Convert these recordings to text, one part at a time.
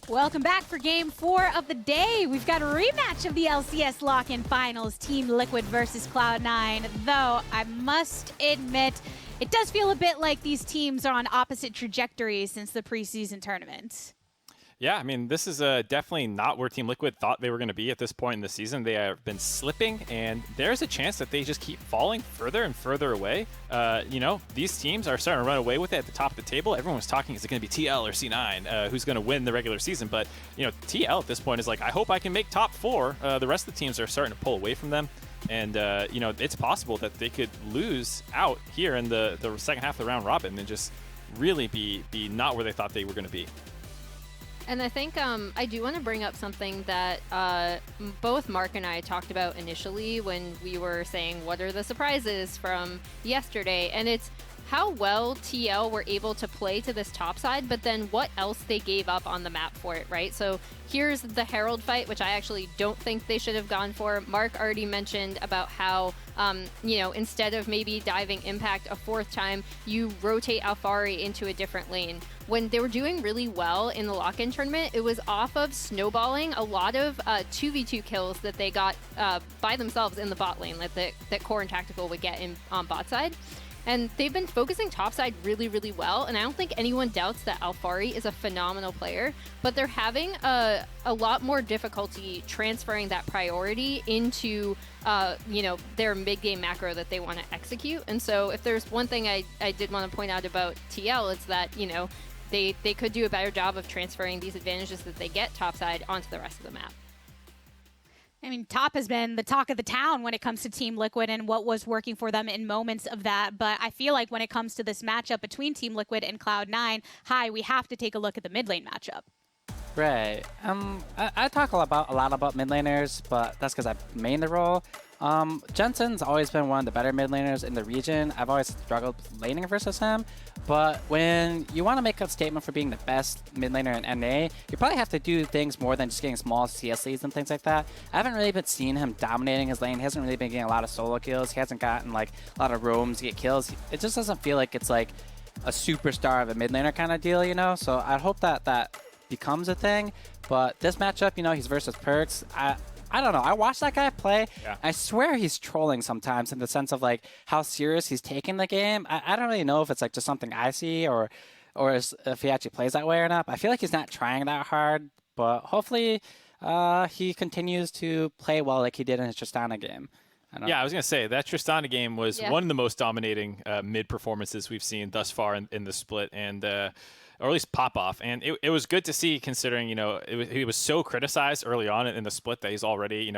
Welcome back for Game 4 of the day. We've got a rematch of the LCS Lock-In Finals, Team Liquid versus Cloud9. Though, I must admit, it does feel a bit like these teams are on opposite trajectories since the preseason tournament. Yeah, I mean, this is definitely not where Team Liquid thought they were going to be at this point in the season. They have been slipping, and there's a chance that they just keep falling further and further away. These teams are starting to run away with it at the top of the table. Everyone was talking, is it going to be TL or C9 who's going to win the regular season? But, TL at this point is like, I hope I can make top 4. The rest of the teams are starting to pull away from them. And, it's possible that they could lose out here in the second half of the round robin and just really be not where they thought they were going to be. And I think I do want to bring up something that both Mark and I talked about initially when we were saying what are the surprises from yesterday. And it's how well TL were able to play to this top side, but then what else they gave up on the map for it, right? So here's the Herald fight, which I actually don't think they should have gone for. Mark already mentioned about how, instead of maybe diving Impact a 4th time, you rotate Alphari into a different lane. When they were doing really well in the lock-in tournament, it was off of snowballing a lot of 2v2 kills that they got by themselves in the bot lane that Core and Tactical would get on bot side. And they've been focusing topside really, really well, and I don't think anyone doubts that Alphari is a phenomenal player, but they're having a lot more difficulty transferring that priority into, their mid-game macro that they want to execute. And so if there's one thing I did want to point out about TL, it's that, they could do a better job of transferring these advantages that they get topside onto the rest of the map. I mean, top has been the talk of the town when it comes to Team Liquid and what was working for them in moments of that. But I feel like when it comes to this matchup between Team Liquid and Cloud9, we have to take a look at the mid lane matchup. Right. I talk a lot about mid laners, but that's because I main the role. Jensen's always been one of the better mid laners in the region. I've always struggled laning versus him. But when you want to make a statement for being the best mid laner in NA, you probably have to do things more than just getting small CS leads and things like that. I haven't really been seeing him dominating his lane. He hasn't really been getting a lot of solo kills. He hasn't gotten like a lot of roams to get kills. It just doesn't feel like it's like a superstar of a mid laner kind of deal, So I hope that becomes a thing. But this matchup, he's versus Perks. I don't know. I watched that guy play. Yeah. I swear he's trolling sometimes in the sense of like how serious he's taking the game. I don't really know if it's like just something I see or if he actually plays that way or not. But I feel like he's not trying that hard. But hopefully he continues to play well like he did in his Tristana game. I was going to say, that Tristana game was one of the most dominating mid performances we've seen thus far in the split. And or at least pop off. And it was good to see, considering, he was so criticized early on in the split that he's already,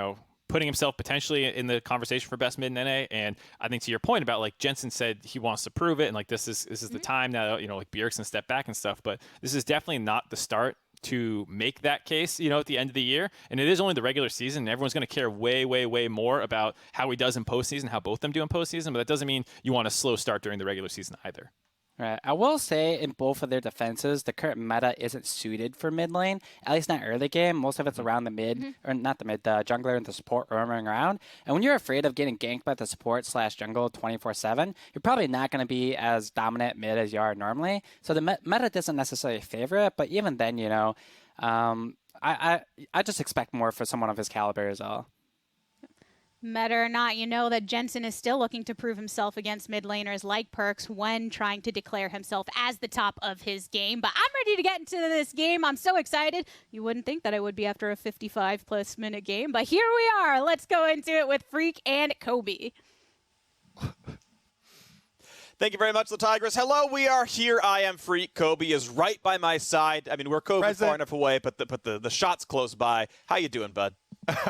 putting himself potentially in the conversation for best mid in NA. And I think to your point about, like, Jensen said he wants to prove it, and like this is the time now, like Bjergsen step back and stuff, but this is definitely not the start to make that case, at the end of the year. And it is only the regular season, and everyone's going to care way, way, way more about how he does in postseason, how both of them do in postseason, but that doesn't mean you want a slow start during the regular season either. Right. I will say in both of their defenses, the current meta isn't suited for mid lane, at least not early game. Most of it's around the mid, or not the mid, the jungler and the support roaming around. And when you're afraid of getting ganked by the support / jungle 24/7, you're probably not going to be as dominant mid as you are normally. So the meta doesn't necessarily favor it, but even then, I just expect more for someone of his caliber as well. Meta or not, that Jensen is still looking to prove himself against mid laners like Perks when trying to declare himself as the top of his game. But I'm ready to get into this game. I'm so excited. You wouldn't think that I would be after a 55+ minute game, but here we are. Let's go into it with Freak and Kobe. Thank you very much, the Tigress. Hello, we are here. I am Freak. Kobe is right by my side. I mean, we're Kobe far enough away, but the shot's close by. How you doing, bud?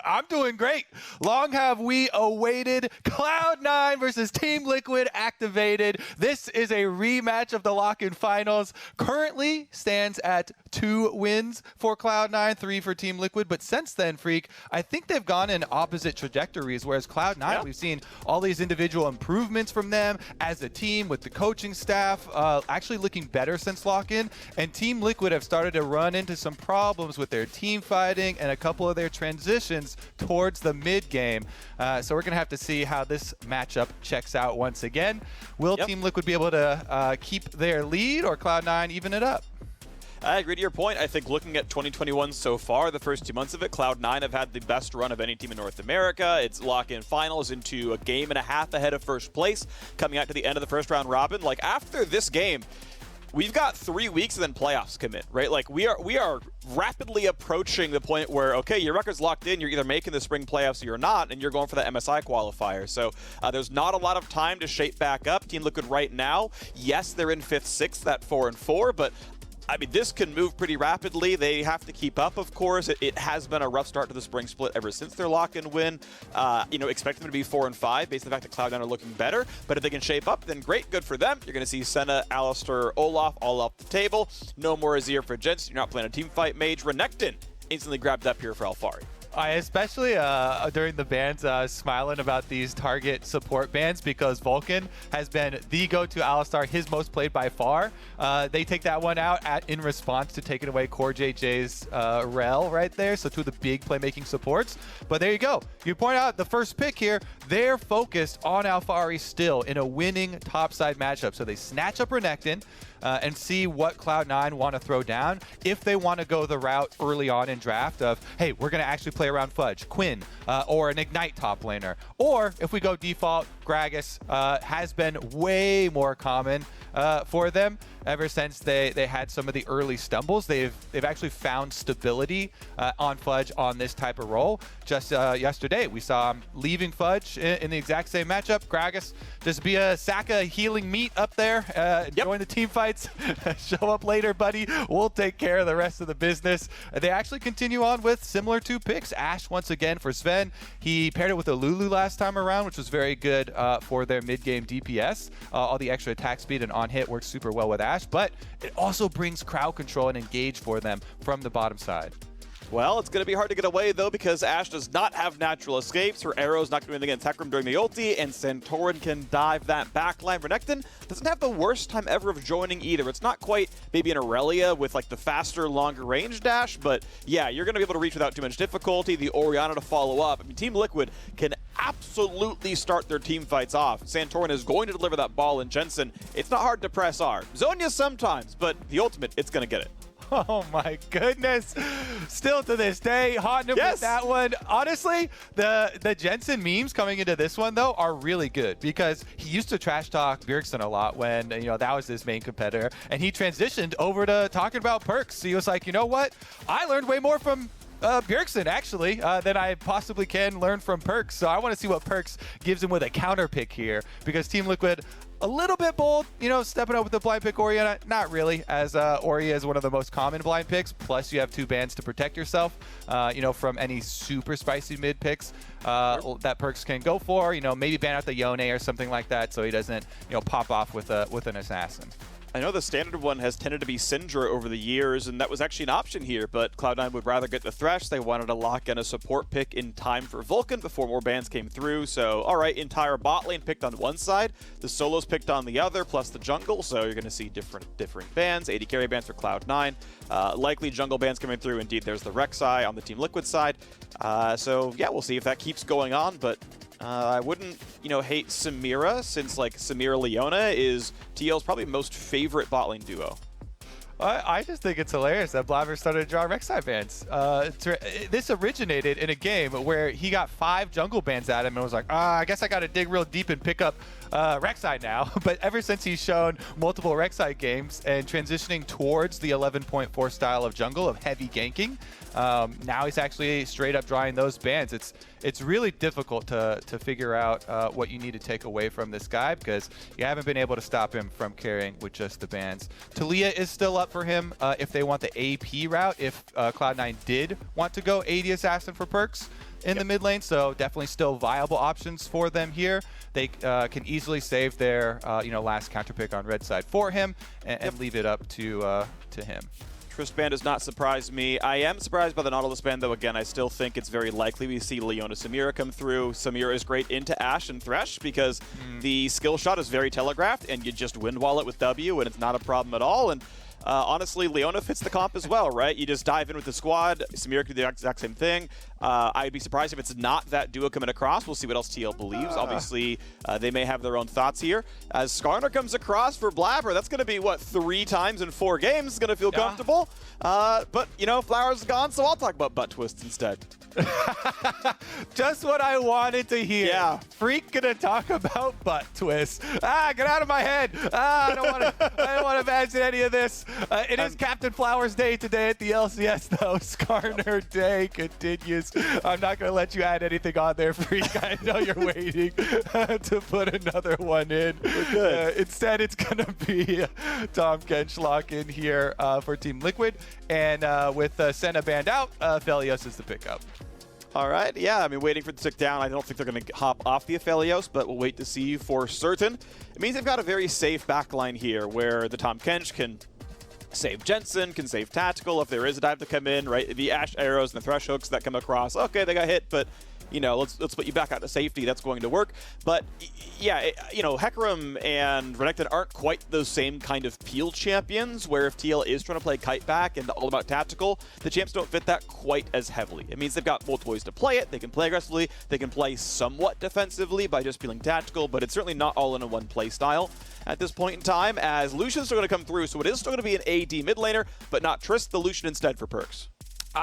I'm doing great. Long have we awaited. Cloud9 versus Team Liquid activated. This is a rematch of the Lock-In Finals. Currently stands at 2 wins for Cloud9, 3 for Team Liquid. But since then, Freak, I think they've gone in opposite trajectories. Whereas Cloud9, we've seen all these individual improvements from them as a team with the coaching staff actually looking better since Lock-In. And Team Liquid have started to run into some problems with their team fighting and a couple of their transitions towards the mid game. So we're going to have to see how this matchup checks out once again. Will Team Liquid be able to keep their lead, or Cloud9 even it up? I agree to your point. I think looking at 2021 so far, the first 2 months of it, Cloud9 have had the best run of any team in North America. It's lock-in finals into a game and a half ahead of first place, coming out to the end of the first round robin. Like, after this game, we've got 3 weeks and then playoffs commit, right? Like, we are rapidly approaching the point where, okay, your record's locked in, you're either making the spring playoffs or you're not, and you're going for the MSI qualifier. So there's not a lot of time to shape back up. Team Liquid right now, yes, they're in 5th, 6th, that 4-4, but I mean, this can move pretty rapidly. They have to keep up, of course. It has been a rough start to the spring split ever since their lock-in win. Expect them to be 4-5 based on the fact that Cloud9 are looking better. But if they can shape up, then great, good for them. You're going to see Senna, Alistair, Olaf all off the table. No more Azir for Jensen. You're not playing a team fight mage. Renekton instantly grabbed up here for Alfari. I especially during the bans smiling about these target support bans because Vulcan has been the go-to Alistar, his most played by far. They take that one out in response to taking away Core JJ's Rel right there, so two of the big playmaking supports. But there you go. You point out the first pick here, they're focused on Alfari still in a winning topside matchup. So they snatch up Renekton and see what Cloud9 want to throw down. If they want to go the route early on in draft of, hey, we're going to actually play around Fudge, Quinn, or an Ignite top laner. Or if we go default, Gragas has been way more common for them ever since they had some of the early stumbles. They've actually found stability on Fudge on this type of role. Just yesterday, we saw him leaving Fudge in the exact same matchup. Gragas just be a sack of healing meat up there, join the team fights, show up later, buddy. We'll take care of the rest of the business. They actually continue on with similar 2 picks. Ashe once again for Sven. He paired it with a Lulu last time around, which was very good for their mid-game DPS. All the extra attack speed and on-hit works super well with Ashe, but it also brings crowd control and engage for them from the bottom side. Well, it's going to be hard to get away, though, because Ashe does not have natural escapes. Her arrow's not going to do anything against Hecarim during the ulti, and Santorin can dive that backline. Renekton doesn't have the worst time ever of joining either. It's not quite maybe an Aurelia with, like, the faster, longer range dash, but, yeah, you're going to be able to reach without too much difficulty. The Orianna to follow up. I mean, Team Liquid can absolutely start their team fights off. Santorin is going to deliver that ball, and Jensen, it's not hard to press R. Zhonya sometimes, but the ultimate, it's going to get it. Oh my goodness. Still to this day, haunting him with that one. Honestly, the Jensen memes coming into this one, though, are really good because he used to trash talk Bjergsen a lot when, that was his main competitor. And he transitioned over to talking about perks. He was like, you know what? I learned way more from Bjergsen, actually, than I possibly can learn from Perks. So I want to see what Perks gives him with a counter pick here because Team Liquid, a little bit bold, stepping up with the blind pick Orianna. Not really, as Ori is one of the most common blind picks. Plus, you have 2 bans to protect yourself, from any super spicy mid picks that Perks can go for. Maybe ban out the Yone or something like that, so he doesn't, pop off with an assassin. I know the standard one has tended to be Syndra over the years, and that was actually an option here, but Cloud9 would rather get the Thresh. They wanted to lock in a support pick in time for Vulcan before more bans came through. So, all right, entire bot lane picked on one side, the solos picked on the other, plus the jungle, so you're going to see different bans, 80 carry bans for Cloud9. Likely jungle bans coming through. Indeed, there's the Rek'Sai on the Team Liquid side. So, yeah, we'll see if that keeps going on, but I wouldn't, hate Samira, since, like, Samira-Leona is TL's probably most favorite bot lane duo. I just think it's hilarious that Blaver started to draw Rek'Sai bans. This originated in a game where he got 5 jungle bans at him and was like, I guess I got to dig real deep and pick up Rek'Sai now. But ever since he's shown multiple Rek'Sai games and transitioning towards the 11.4 style of jungle of heavy ganking, now he's actually straight up drawing those bans. It's really difficult to figure out what you need to take away from this guy because you haven't been able to stop him from carrying with just the bans. Talia is still up for him if they want the AP route, if Cloud9 did want to go AD Assassin for perks in the mid lane, so definitely still viable options for them here. They can easily save their last counter pick on red side for him and leave it up to him. Trist ban does not surprise me. I am surprised by the Nautilus ban, though. Again, I still think it's very likely we see Leona Samira come through. Samira is great into Ashe and Thresh because the skill shot is very telegraphed, and you just wind wall it with W, and it's not a problem at all. And honestly, Leona fits the comp as well, right? You just dive in with the squad. Samir could do the exact same thing. I'd be surprised if it's not that duo coming across. We'll see what else TL believes. Obviously, they may have their own thoughts here. As Skarner comes across for Blabber, that's going to be, what, 3 times in 4 games? It's going to feel comfortable. But, you know, Flowers is gone, so I'll talk about butt twists instead. Just what I wanted to hear. Yeah. Freak gonna talk about butt twists. Get out of my head. I don't want to imagine any of this. It is Captain Flowers Day today at the LCS, though. Skarner Day continues. I'm not gonna let you add anything on there, Freak. I know you're waiting to put another one in. We're good. Instead, it's gonna be Tom Kench lock in here for Team Liquid, and with Senna banned out, Felios is the pickup. All right, yeah, I mean, waiting for the tick down. I don't think they're going to hop off the Aphelios, but we'll wait to see for certain. It means they've got a very safe backline here where the Tom Kench can save Jensen, can save Tactical if there is a dive to come in, right? The Ash arrows and the Thresh hooks that come across, okay, they got hit, but you know, let's put you back out to safety. That's going to work. But yeah, you know, Hecarim and Renekton aren't quite those same kind of peel champions, where if TL is trying to play kite back and all about tactical, the champs don't fit that quite as heavily. It means they've got multiple ways to play it. They can play aggressively. They can play somewhat defensively by just peeling tactical, but it's certainly not all in a one play style at this point in time, as Lucian's still going to come through, so it is still going to be an AD mid laner, but not Trist, the Lucian instead for Perks.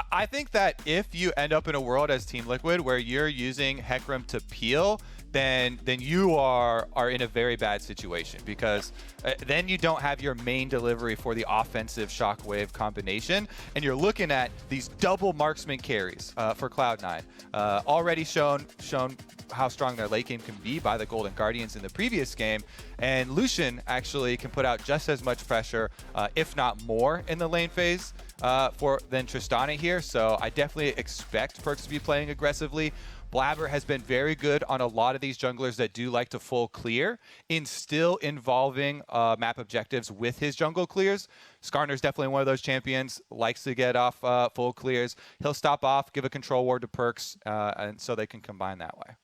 I think that if you end up in a world as Team Liquid where you're using Hecarim to peel, then you are in a very bad situation, because then you don't have your main delivery for the offensive Shockwave combination, and you're looking at these double marksman carries for Cloud9. Already shown how strong their late game can be by the Golden Guardians in the previous game, and Lucian actually can put out just as much pressure, if not more, in the lane phase than Tristana here. So I definitely expect Perks to be playing aggressively. Blabber has been very good on a lot of these junglers that do like to full clear in still involving map objectives with his jungle clears. Skarner's definitely one of those champions, likes to get off full clears. He'll stop off, give a control ward to Perks, and so they can combine that way.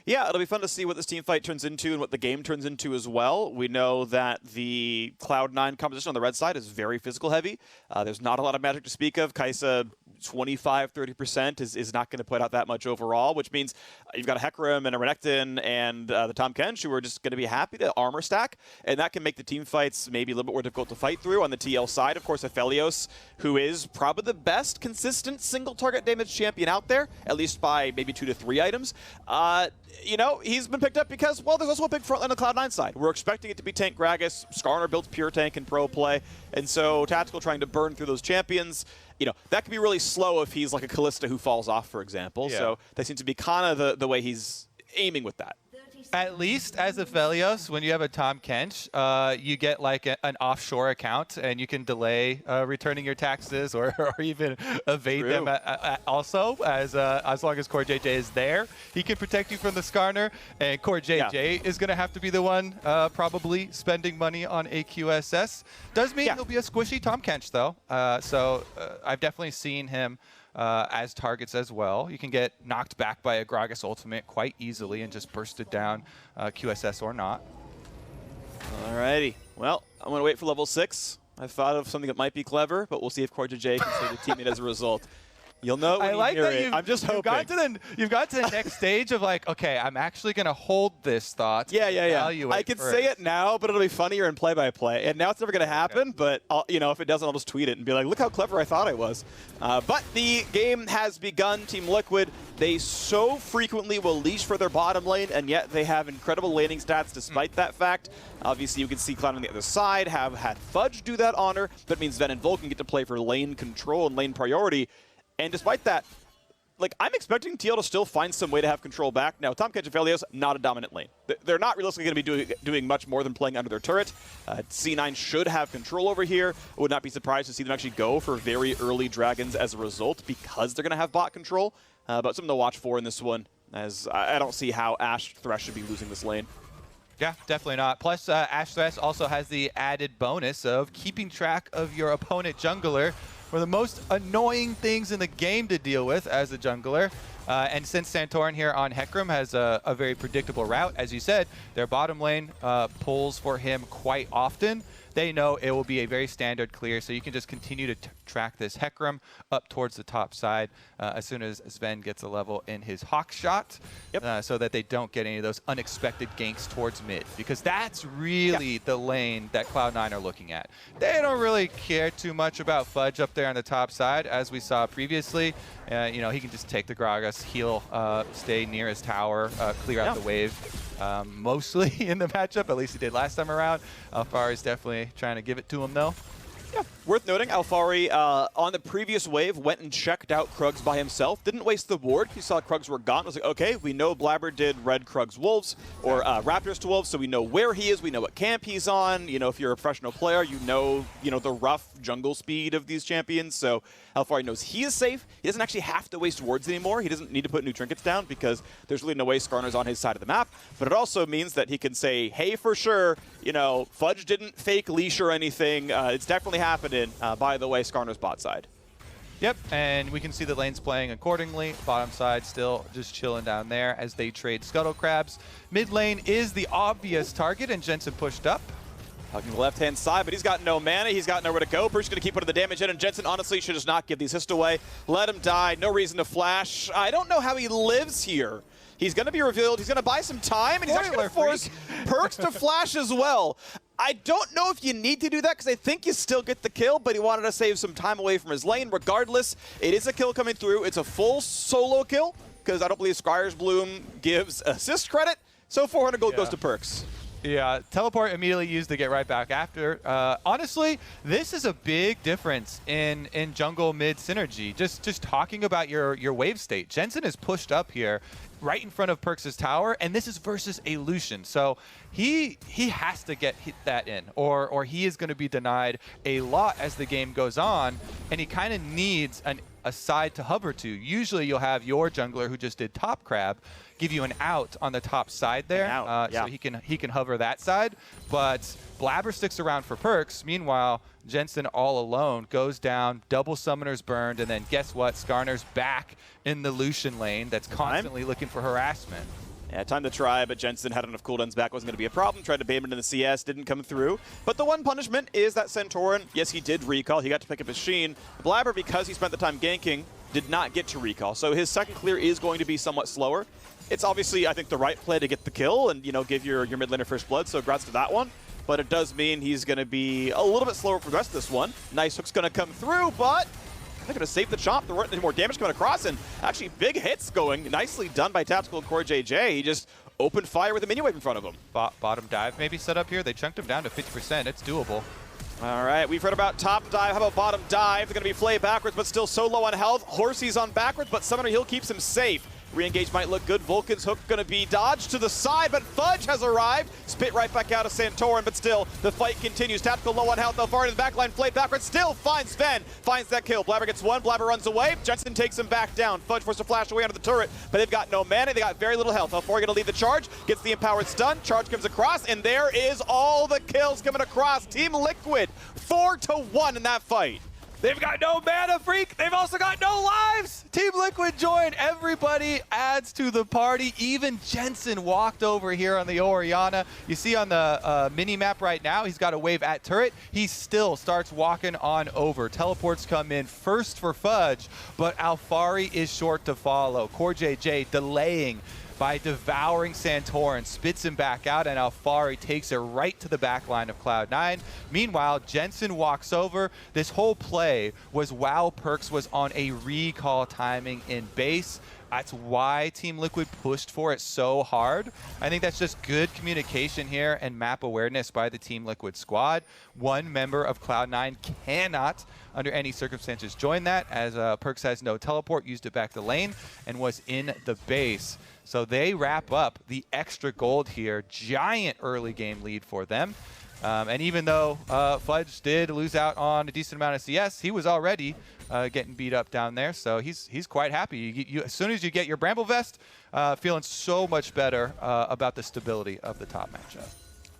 Yeah, it'll be fun to see what this team fight turns into and what the game turns into as well. We know that the Cloud9 composition on the red side is very physical heavy. There's not a lot of magic to speak of. Kai'Sa, 25-30% is not going to put out that much overall, which means you've got a Hecarim and a Renekton and the Tom Kench who are just going to be happy to armor stack, and that can make the team fights maybe a little bit more difficult to fight through. On the TL side, of course, Aphelios, who is probably the best consistent single target damage champion out there, at least by maybe 2 to 3 items. You know, he's been picked up because, well, there's also a big front line on the Cloud9 side. We're expecting it to be Tank Gragas. Skarner builds pure tank and pro play, and so Tactical trying to burn through those champions, you know, that can be really slow if he's like a Kalista who falls off, for example. Yeah. So that seems to be kind of the way he's aiming with that. At least as a Aphelios, when you have a Tom Kench, you get like an offshore account, and you can delay returning your taxes or even evade them also, as long as Core JJ is there. He can protect you from the Skarner, and Core JJ is going to have to be the one probably spending money on AQSS. Does mean he'll be a squishy Tom Kench, though. So I've definitely seen him as targets as well. You can get knocked back by a Gragas ultimate quite easily and just burst it down, QSS or not. Alrighty. Well, I'm going to wait for level 6. I've thought of something that might be clever, but we'll see if Core JJ can save the teammate as a result. You'll know when you hear it. I'm just hoping. You've got to the next stage of like, okay, I'm actually going to hold this thought. Yeah. I can say it now, but it'll be funnier in play-by-play. And now it's never going to happen, but you know, if it doesn't, I'll just tweet it and be like, look how clever I thought I was. But the game has begun. Team Liquid, they so frequently will leash for their bottom lane, and yet they have incredible laning stats despite that fact. Obviously, you can see Cloud on the other side have had Fudge do that honor. That means Ven and Vulcan get to play for lane control and lane priority. And despite that, like, I'm expecting TL to still find some way to have control back. Now, Tom Kench and Aphelios, not a dominant lane. They're not realistically going to be doing much more than playing under their turret. C9 should have control over here. I would not be surprised to see them actually go for very early dragons as a result, because they're going to have bot control. But something to watch for in this one, as I don't see how Ashe Thresh should be losing this lane. Yeah, definitely not. Plus, Ashe Thresh also has the added bonus of keeping track of your opponent jungler, one of the most annoying things in the game to deal with as a jungler. And since Santorin here on Hecarim has a very predictable route, as you said, their bottom lane pulls for him quite often. they know it will be a very standard clear. So you can just continue to track this Hecarim up towards the top side as soon as Sven gets a level in his Hawk shot, so that they don't get any of those unexpected ganks towards mid, because that's really the lane that Cloud9 are looking at. They don't really care too much about Fudge up there on the top side, as we saw previously. You know, he can just take the Gragas, heal, stay near his tower, clear out the wave. Mostly in the matchup, at least he did last time around. Alphari is definitely trying to give it to him, though. Yeah, worth noting, Alphari on the previous wave went and checked out Krugs by himself. Didn't waste the ward. He saw Krugs were gone. Was like, okay, we know Blabber did red Krugs Wolves or Raptors to Wolves, so we know where he is. We know what camp he's on. You know, if you're a professional player, you know the rough jungle speed of these champions. So Alphari knows he is safe. He doesn't actually have to waste wards anymore. He doesn't need to put new trinkets down because there's really no way Skarner's on his side of the map. But it also means that he can say, hey, for sure, you know, Fudge didn't fake leash or anything. It's definitely happening. By the way, Skarner's bot side. Yep, and we can see the lanes playing accordingly. Bottom side still just chilling down there as they trade Scuttle Crabs. Mid lane is the obvious target, and Jensen pushed up. Hugging the left-hand side, but he's got no mana. He's got nowhere to go. Perk's going to keep putting the damage in, and Jensen honestly should just not give these hits away. Let him die. No reason to flash. I don't know how he lives here. He's going to be revealed. He's going to buy some time, and he's actually going to force Perks to flash as well. I don't know if you need to do that because I think you still get the kill, but he wanted to save some time away from his lane. Regardless, it is a kill coming through. It's a full solo kill because I don't believe Squire's Bloom gives assist credit. So 400 gold goes to Perks. Yeah, teleport immediately used to get right back after. Honestly, this is a big difference in jungle mid synergy. Just talking about your wave state. Jensen is pushed up here right in front of Perks' tower, and this is versus a Lucian. So he has to get that in, or he is going to be denied a lot as the game goes on, and he kind of needs a side to hover to. Usually you'll have your jungler who just did top crab give you an out on the top side there, so he can hover that side. But Blabber sticks around for Perks. Meanwhile, Jensen all alone goes down, double summoners burned, and then guess what? Skarner's back in the Lucian lane that's constantly looking for harassment. Yeah, time to try, but Jensen had enough cooldowns back. Wasn't going to be a problem. Tried to bait him into the CS, didn't come through. But the one punishment is that Santorin, yes, he did recall. He got to pick up his Sheen. Blabber, because he spent the time ganking, did not get to recall. So his second clear is going to be somewhat slower. It's obviously, I think, the right play to get the kill and, you know, give your mid laner first blood. So congrats to that one. But it does mean he's going to be a little bit slower for the rest of this one. Nice hook's going to come through, but they're going to save the chomp. There weren't any more damage coming across, and actually big hits going. Nicely done by Tactical and Core JJ. He just opened fire with a minion wave in front of him. Bottom dive maybe set up here. They chunked him down to 50%. It's doable. All right, we've heard about top dive. How about bottom dive? They're going to be flay backwards, but still so low on health. Horsey's on backwards, but Summoner Heal keeps him safe. Re-engage might look good. Vulcan's hook going to be dodged to the side, but Fudge has arrived. Spit right back out of Santorin, but still, the fight continues. Tactical low on health, though, far in the backline, flay backwards, still finds Sven. Finds that kill. Blabber gets one, Blabber runs away. Jensen takes him back down. Fudge forced to flash away under the turret, but they've got no mana. They got very little health. Alphari going to lead the charge, gets the empowered stun. Charge comes across, and there is all the kills coming across. Team Liquid, 4-1 in that fight. They've got no mana, Freak. They've also got no lives. Team Liquid joined. Everybody adds to the party. Even Jensen walked over here on the Orianna. You see on the mini-map right now, he's got a wave at turret. He still starts walking on over. Teleports come in first for Fudge, but Alphari is short to follow. Core JJ delaying by devouring Santorin, spits him back out, and Alphari takes it right to the back line of Cloud9. Meanwhile, Jensen walks over. This whole play was while Perks was on a recall timing in base. That's why Team Liquid pushed for it so hard. I think that's just good communication here and map awareness by the Team Liquid squad. One member of Cloud9 cannot, under any circumstances, join that, as Perks has no teleport, used it back to lane, and was in the base. So they wrap up the extra gold here. Giant early game lead for them. And even though Fudge did lose out on a decent amount of CS, he was already getting beat up down there. So he's quite happy. As soon as you get your Bramble Vest, feeling so much better about the stability of the top matchup.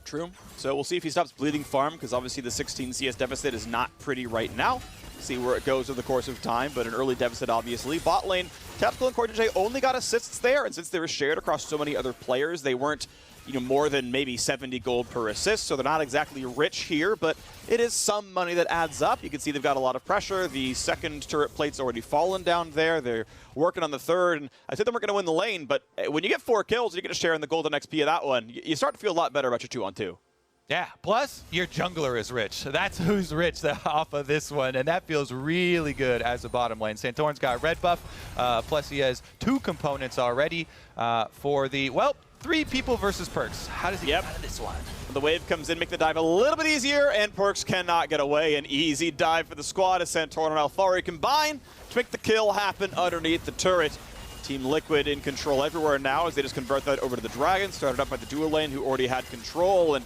True. So we'll see if he stops bleeding farm, because obviously the 16 CS deficit is not pretty right now. See where it goes over the course of time, but an early deficit, obviously. Bot lane, Tactical and Core JJ only got assists there, and since they were shared across so many other players, they weren't, more than maybe 70 gold per assist, so they're not exactly rich here, but it is some money that adds up. You can see they've got a lot of pressure. The second turret plate's already fallen down there. They're working on the third, and I said they weren't going to win the lane, but when you get 4 kills, you get a share in the golden XP of that one. You start to feel a lot better about your 2-on-2. Yeah, plus your jungler is rich. That's who's rich off of this one, and that feels really good as a bottom lane. Santorin's got red buff, plus he has 2 components already for the, well, 3 people versus Perks. How does he get out of this one? The wave comes in, make the dive a little bit easier, and Perks cannot get away. An easy dive for the squad as Santorin and Alphari combine to make the kill happen underneath the turret. Team Liquid in control everywhere now as they just convert that over to the Dragon. Started up by the dual lane who already had control, and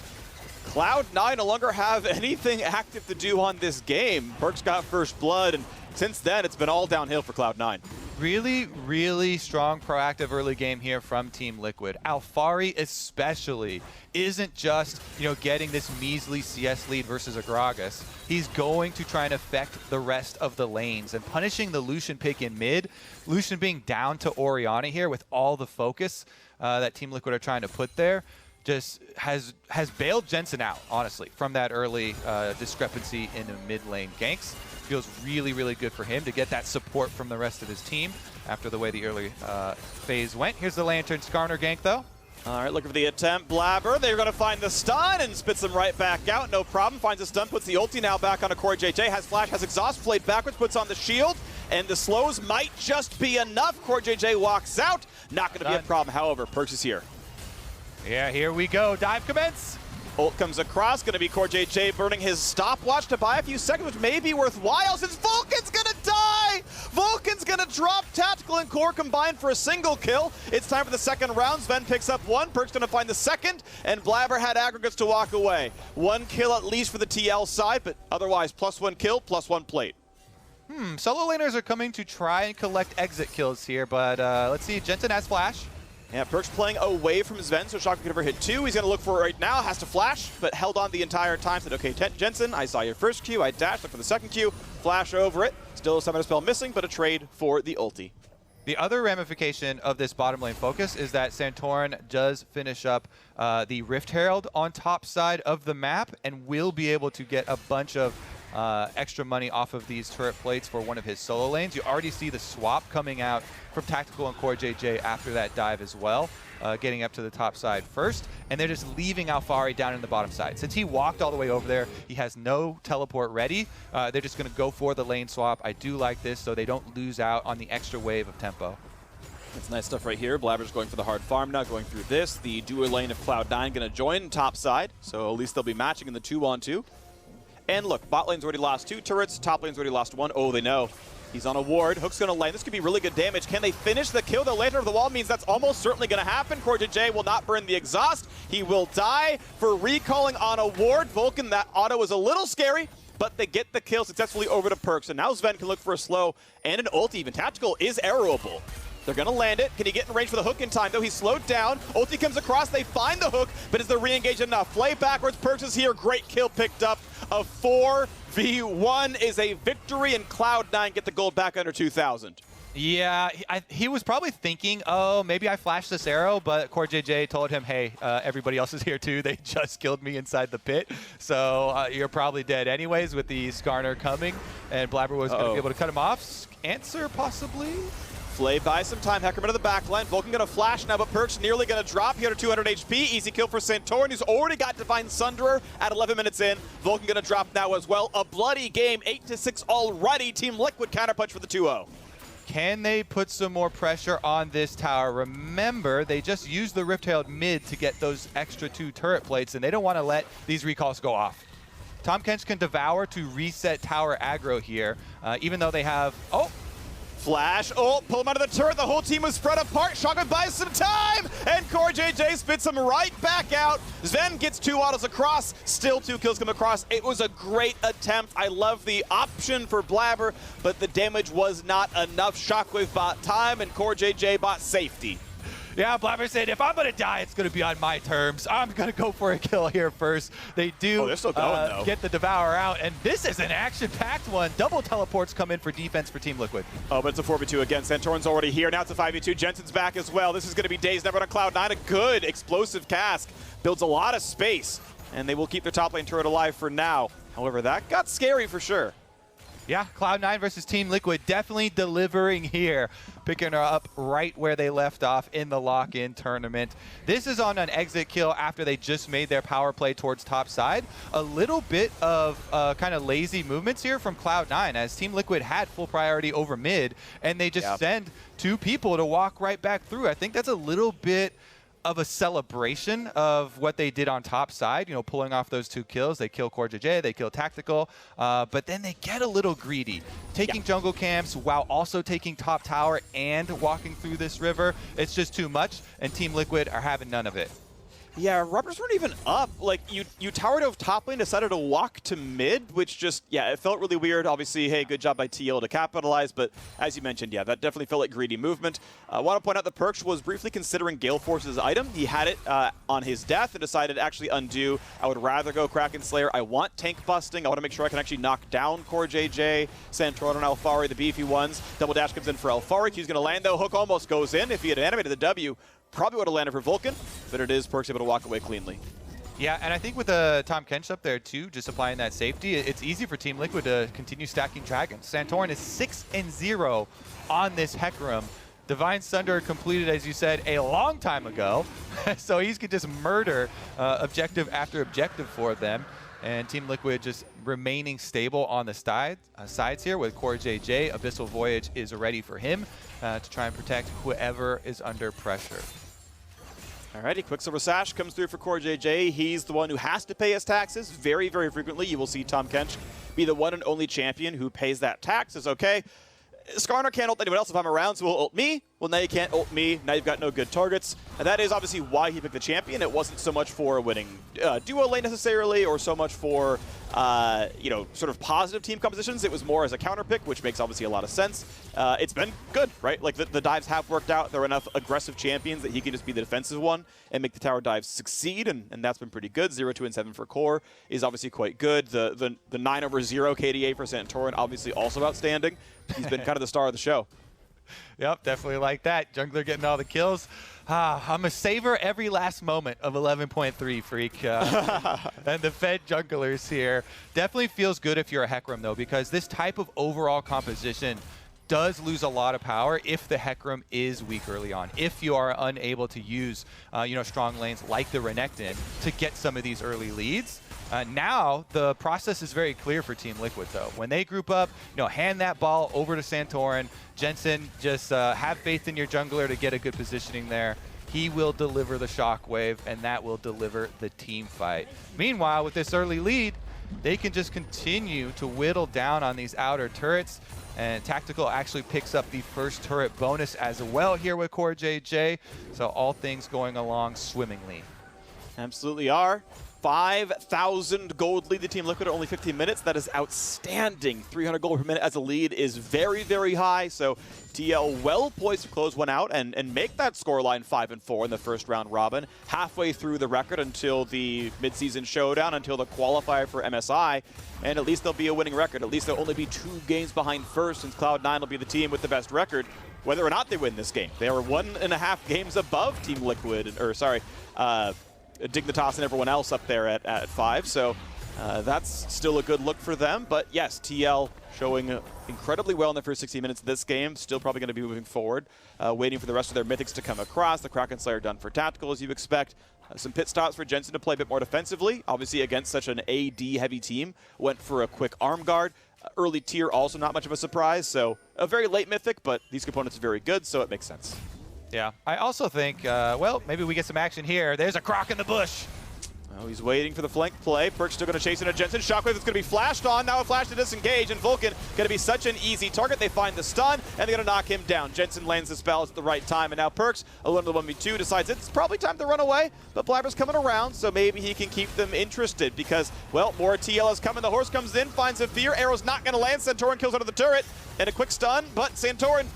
Cloud9 no longer have anything active to do on this game. Perks got first blood, and since then it's been all downhill for Cloud9. Really, really strong proactive early game here from Team Liquid. Alphari especially isn't just, getting this measly CS lead versus a Gragas. He's going to try and affect the rest of the lanes and punishing the Lucian pick in mid. Lucian being down to Orianna here with all the focus that Team Liquid are trying to put there. Just has bailed Jensen out, honestly, from that early discrepancy in the mid lane ganks. Feels really, really good for him to get that support from the rest of his team after the way the early phase went. Here's the Lantern Skarner gank, though. All right, looking for the attempt. Blabber, they're going to find the stun and spits him right back out. No problem. Finds a stun, puts the ulti now back on a Core JJ. Has flash, has exhaust, played backwards, puts on the shield. And the slows might just be enough. Core JJ walks out. Not going to be a problem. However, Perks is here. Yeah, here we go. Dive commence. Ult comes across, going to be Core JJ burning his stopwatch to buy a few seconds, which may be worthwhile since Vulcan's going to die! Vulcan's going to drop. Tactical and Core combined for a single kill. It's time for the second round. Sven picks up 1, Perk's going to find the second, and Blabber had aggregates to walk away. 1 kill at least for the TL side, but otherwise +1 kill, +1 plate. Solo laners are coming to try and collect exit kills here, but let's see. Jensen has flash. Yeah, Perk's playing away from Sven, so Shotgun could never hit 2. He's going to look for it right now, has to flash, but held on the entire time. Said, okay, Jensen, I saw your first Q, I dashed, look for the second Q, flash over it. Still a summoner spell missing, but a trade for the ulti. The other ramification of this bottom lane focus is that Santorin does finish up the Rift Herald on top side of the map and will be able to get a bunch of extra money off of these turret plates for one of his solo lanes. You already see the swap coming out from Tactical and Core JJ after that dive as well, getting up to the top side first, and they're just leaving Alphari down in the bottom side. Since he walked all the way over there, he has no teleport ready. They're just going to go for the lane swap. I do like this so they don't lose out on the extra wave of tempo. That's nice stuff right here. Blabber's going for the hard farm now, going through this. The dual lane of Cloud9 going to join top side, so at least they'll be matching in the 2-on-2. And look, bot lane's already lost 2 turrets, top lane's already lost 1. Oh, they know. He's on a ward. Hook's going to land. This could be really good damage. Can they finish the kill? The Lantern of the Wall means that's almost certainly going to happen. Core JJ will not burn the exhaust. He will die for recalling on a ward. Vulcan, that auto is a little scary, but they get the kill successfully over to Perks. And now Sven can look for a slow and an ult even. Tactical is arrowable. They're going to land it. Can he get in range for the hook in time, though? He's slowed down. Ulti comes across. They find the hook, but is the re-engage enough? Play backwards. Perks is here. Great kill picked up. A 4v1 is a victory, and Cloud9 get the gold back under 2,000. Yeah, he was probably thinking, oh, maybe I flashed this arrow, but Core JJ told him, hey, everybody else is here too. They just killed me inside the pit, so you're probably dead anyways with the Skarner coming, and Blabber was going to be able to cut him off. Answer, possibly? Flay buys some time. Heckerman to the back line. Vulcan going to flash now, but Perks nearly going to drop here to 200 HP. Easy kill for Santorin, who's already got Divine Sunderer at 11 minutes in. Vulcan going to drop now as well. A bloody game, 8-6 already. Team Liquid counterpunch for the 2-0. Can they put some more pressure on this tower? Remember, they just used the Rift Herald mid to get those extra 2 turret plates, and they don't want to let these recalls go off. Tahm Kench can devour to reset tower aggro here, even though they have... Oh! Flash, pull him out of the turret. The whole team was spread apart. Shotgun buys some time, and Core JJ spits him right back out. Sven gets 2 autos across, still 2 kills come across. It was a great attempt. I love the option for Blabber, but the damage was not enough. Shockwave bought time, and Core JJ bought safety. Yeah, Blabber said, if I'm going to die, it's going to be on my terms. I'm going to go for a kill here first. They do they're still going, though. Get the Devour out, and this is an action-packed one. Double teleports come in for defense for Team Liquid. Oh, but it's a 4v2 again. Santorin's already here. Now it's a 5v2. Jensen's back as well. This is going to be days never on Cloud9. A good explosive cask. Builds a lot of space, and they will keep their top lane turret alive for now. However, that got scary for sure. Yeah, Cloud9 versus Team Liquid definitely delivering here. Picking her up right where they left off in the lock-in tournament. This is on an exit kill after they just made their power play towards top side. A little bit of kind of lazy movements here from Cloud9 as Team Liquid had full priority over mid, and they just send 2 people to walk right back through. I think that's a little bit of a celebration of what they did on top side, you know, pulling off those 2 kills. They kill CoreJJ, they kill Tactical, but then they get a little greedy. Taking jungle camps while also taking top tower and walking through this river, it's just too much, and Team Liquid are having none of it. Yeah, Rubbers weren't even up. Like, you towered over top lane, decided to walk to mid, which just, yeah, it felt really weird. Obviously, hey, good job by TL to capitalize, but as you mentioned, yeah, that definitely felt like greedy movement. I want to point out that Perks was briefly considering Gale Force's item. He had it on his death and decided to actually undo. I would rather go Kraken Slayer. I want tank busting. I want to make sure I can actually knock down CoreJJ, Santorin, and Alfari, the beefy ones. Double dash comes in for Alfari. He's going to land, though. Hook almost goes in. If he had animated the W, probably would have landed for Vulcan, but it is Perks able to walk away cleanly. Yeah, and I think with Tom Kench up there too, just applying that safety, it's easy for Team Liquid to continue stacking dragons. Santorin is 6-0 on this Hecarim. Divine Sunder completed, as you said, a long time ago, so he could just murder objective after objective for them. And Team Liquid just remaining stable on the sides here with CoreJJ. Abyssal Voyage is ready for him to try and protect whoever is under pressure. Alrighty, Quicksilver Sash comes through for CoreJJ. He's the one who has to pay his taxes. Very, very frequently, you will see Tom Kench be the one and only champion who pays that tax. It's okay. Skarner can't ult anyone else if I'm around, so he'll ult me. Well, now you can't ult me. Now you've got no good targets. And that is obviously why he picked the champion. It wasn't so much for winning duo lane necessarily, or so much for, you know, sort of positive team compositions. It was more as a counter pick, which makes obviously a lot of sense. It's been good, right? Like the dives have worked out. There are enough aggressive champions that he can just be the defensive one and make the tower dives succeed, and that's been pretty good. 0, 2, and 7 for Core is obviously quite good. The 9/0 KDA for Santorin obviously also outstanding. He's been kind of the star of the show. Yep, definitely like that. Jungler getting all the kills. I'm going to savor every last moment of 11.3, Freak. And the Fed junglers here. Definitely feels good if you're a Hecarim, though, because this type of overall composition does lose a lot of power if the Hecarim is weak early on. If you are unable to use, you know, strong lanes like the Renekton to get some of these early leads. Now, the process is very clear for Team Liquid, though. When they group up, you know, hand that ball over to Santorin. Jensen, just have faith in your jungler to get a good positioning there. He will deliver the shockwave, and that will deliver the team fight. Meanwhile, with this early lead, they can just continue to whittle down on these outer turrets. And Tactical actually picks up the first turret bonus as well here with CoreJJ. So all things going along swimmingly. Absolutely are. 5,000 gold lead to Team Liquid at only 15 minutes. That is outstanding. 300 gold per minute as a lead is very, very high. So TL well poised to close one out and make that scoreline 5-4 in the first round robin. Halfway through the record until the midseason showdown, until the qualifier for MSI. And at least there'll be a winning record. At least they'll only be 2 games behind first, since Cloud9 will be the team with the best record, whether or not they win this game. They are 1.5 games above Team Liquid, or sorry, Dignitas and everyone else up there at 5, so that's still a good look for them. But yes, TL showing incredibly well in the first 60 minutes of this game, still probably going to be moving forward, waiting for the rest of their mythics to come across. The Kraken Slayer done for Tactical, as you expect. Some pit stops for Jensen to play a bit more defensively, obviously against such an AD-heavy team. Went for a quick arm guard. Early tier also not much of a surprise, so a very late mythic, but these components are very good, so it makes sense. Yeah, I also think, well, maybe we get some action here. There's a croc in the bush. Oh, he's waiting for the flank play. Perk's still going to chase into Jensen. Shockwave is going to be flashed on. Now a flash to disengage, and Vulcan going to be such an easy target. They find the stun, and they're going to knock him down. Jensen lands the spells at the right time, and now Perks, alone in the 1v2, decides it's probably time to run away, but Blabber's coming around, so maybe he can keep them interested because, well, more TL is coming. The horse comes in, finds a fear. Arrow's not going to land. Santorin kills under the turret, and a quick stun, but Santorin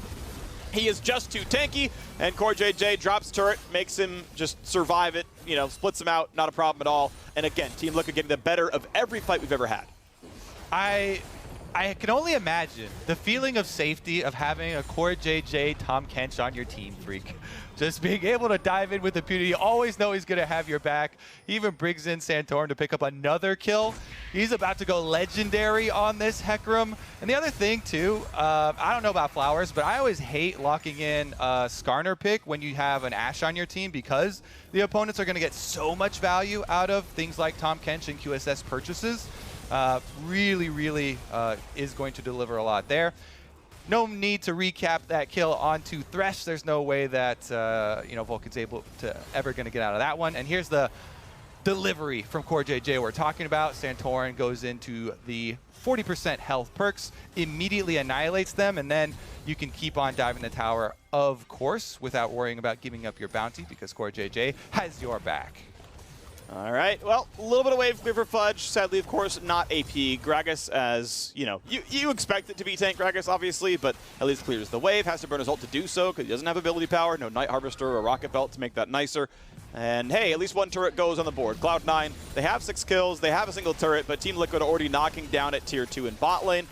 He is just too tanky, and CoreJJ drops turret, makes him just survive it, you know, splits him out, not a problem at all. And again, Team Liquid getting the better of every fight we've ever had. I can only imagine the feeling of safety of having a CoreJJ Tahm Kench on your team, Freak. Just being able to dive in with impunity. You always know he's going to have your back. He even brings in Santorin to pick up another kill. He's about to go legendary on this Hecarim. And the other thing, too, I don't know about Flowers, but I always hate locking in a Skarner pick when you have an Ashe on your team because the opponents are going to get so much value out of things like Tahm Kench and QSS purchases. Really is going to deliver a lot there. No need to recap that kill onto Thresh. There's no way that Vulcan's ever going to get out of that one. And here's the delivery from CoreJJ we're talking about. Santorin goes into the 40% health perks, immediately annihilates them, and then you can keep on diving the tower, of course, without worrying about giving up your bounty because CoreJJ has your back. All right, well, a little bit of wave clear for Fudge. Sadly, of course, not AP. Gragas, as, you know, you expect it to be tank Gragas, obviously, but at least clears the wave. Has to burn his ult to do so because he doesn't have ability power. No Night Harvester or Rocket Belt to make that nicer. And, hey, at least one turret goes on the board. Cloud9, they have 6 kills. They have a single turret, but Team Liquid are already knocking down at Tier 2 in bot lane.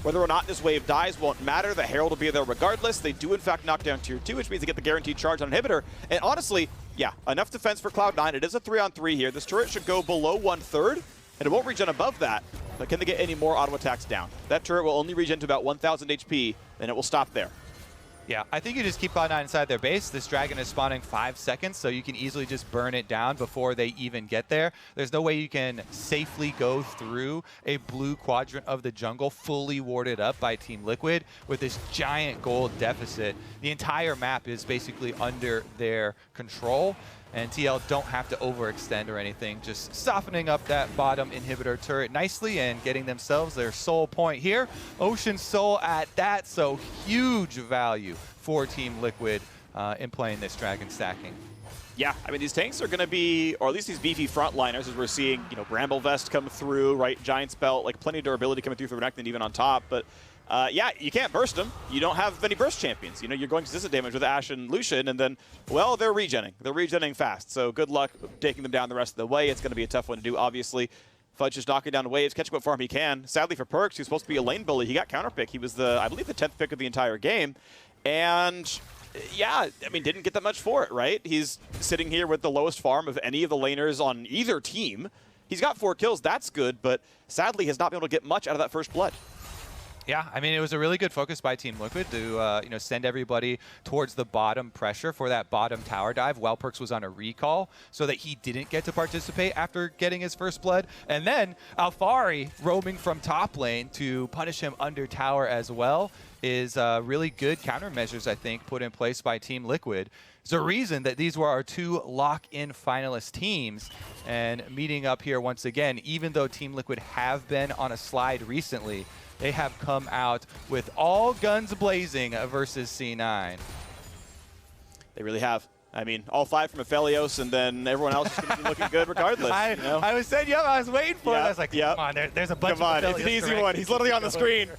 Whether or not this wave dies won't matter. The Herald will be there regardless. They do, in fact, knock down Tier 2, which means they get the guaranteed charge on inhibitor. And honestly, yeah, enough defense for Cloud9. It is a 3-on-3 here. This turret should go below 1/3, and it won't regen above that. But can they get any more auto attacks down? That turret will only regen to about 1,000 HP, and it will stop there. Yeah, I think you just keep Cloud9 inside their base. This dragon is spawning 5 seconds, so you can easily just burn it down before they even get there. There's no way you can safely go through a blue quadrant of the jungle fully warded up by Team Liquid with this giant gold deficit. The entire map is basically under their control, and TL don't have to overextend or anything, just softening up that bottom inhibitor turret nicely and getting themselves their soul point here. Ocean Soul at that, so huge value for Team Liquid in playing this dragon stacking. Yeah, I mean, these tanks are going to be, or at least these beefy frontliners, as we're seeing, you know, Bramble Vest come through, right? Giant's Belt, like plenty of durability coming through for Renekton even on top, but yeah, you can't burst them. You don't have any burst champions. You know, you're going consistent damage with Ashe and Lucian, and then, well, they're regenning. They're regenning fast, so good luck taking them down the rest of the way. It's going to be a tough one to do, obviously. Fudge is knocking down waves, catching what farm he can. Sadly for Perks, he was supposed to be a lane bully. He got counterpick. He was the, I believe, the 10th pick of the entire game. And yeah, I mean, didn't get that much for it, right? He's sitting here with the lowest farm of any of the laners on either team. He's got 4 kills, that's good, but sadly has not been able to get much out of that first blood. Yeah, I mean, it was a really good focus by Team Liquid to send everybody towards the bottom pressure for that bottom tower dive while Perks was on a recall so that he didn't get to participate after getting his first blood. And then Alphari roaming from top lane to punish him under tower as well is really good countermeasures, I think, put in place by Team Liquid. There's a reason that these were our 2 lock-in finalist teams, and meeting up here once again, even though Team Liquid have been on a slide recently, they have come out with all guns blazing versus C9. They really have. I mean, all 5 from Aphelios, and then everyone else is going to be looking good regardless. I was saying, yeah, I was waiting for it. I was like, come on, there's a bunch of Aphelios. It's an easy one. He's literally on the screen.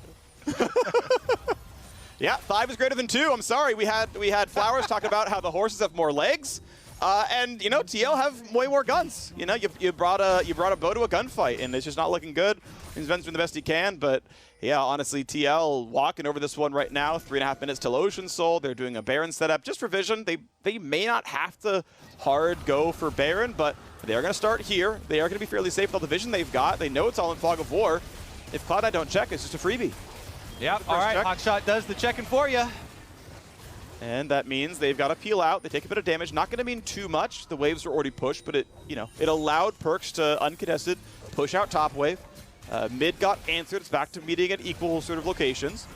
Yeah, 5 is greater than 2. I'm sorry. We had Flowers talk about how the horses have more legs. And you know, TL have way more guns. You know, you brought a bow to a gunfight, and it's just not looking good. Ben's doing the best he can, but yeah, honestly, TL walking over this one right now. 3.5 minutes till Ocean Soul. They're doing a Baron setup just for Vision. They may not have to hard go for Baron, but they are going to start here. They are going to be fairly safe with all the Vision they've got. They know it's all in Fog of War. If Cloud9 don't check, it's just a freebie. Yep. All right, Hawkshot does the checking for you. And that means they've got to peel out. They take a bit of damage. Not going to mean too much. The waves are already pushed, but it allowed Perks to uncontested push out top wave. Mid got answered. It's back to meeting at equal sort of locations.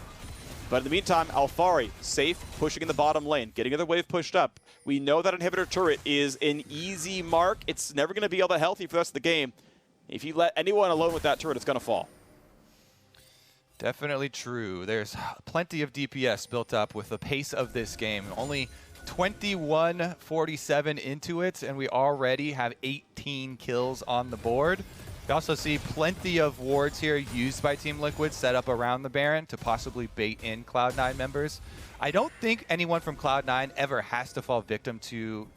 But in the meantime, Alphari safe, pushing in the bottom lane, getting another wave pushed up. We know that inhibitor turret is an easy mark. It's never going to be all that healthy for the rest of the game. If you let anyone alone with that turret, it's going to fall. Definitely true. There's plenty of DPS built up with the pace of this game. Only 21:47 into it, and we already have 18 kills on the board. We also see plenty of wards here used by Team Liquid set up around the Baron to possibly bait in Cloud9 members. I don't think anyone from Cloud9 ever has to fall victim to